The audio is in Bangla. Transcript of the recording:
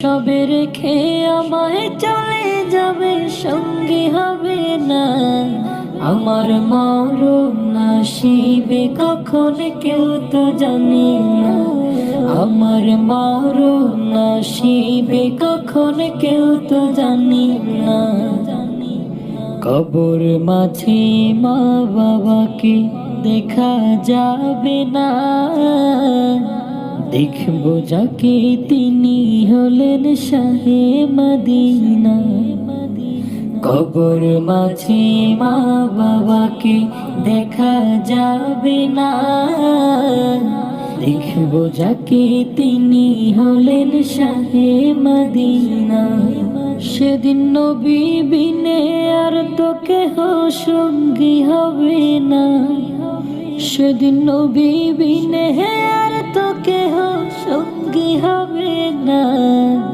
সবে রেখে আমায় চলে যাবে, সঙ্গী হবে না। আমার মরণ আসিবে কখন কেউ তো জানি না। আমার মরণ আসিবে কখন কেউ তো জানি না। কবর মাঝে মা বাবাকে দেখা যাবে না। দেখবো যাকে তিনি হলেন শাহে মদিনা। কবর মাঝে মা বাবাকে দেখা যাবে না। দেখবো যাকে তিনি হলেন শাহে মদিনা। সেদিন নবী বিনে আর তো কেহ সঙ্গী হবে না। সেদিন নবী বিনে আর তো কেহ সঙ্গী হবে না।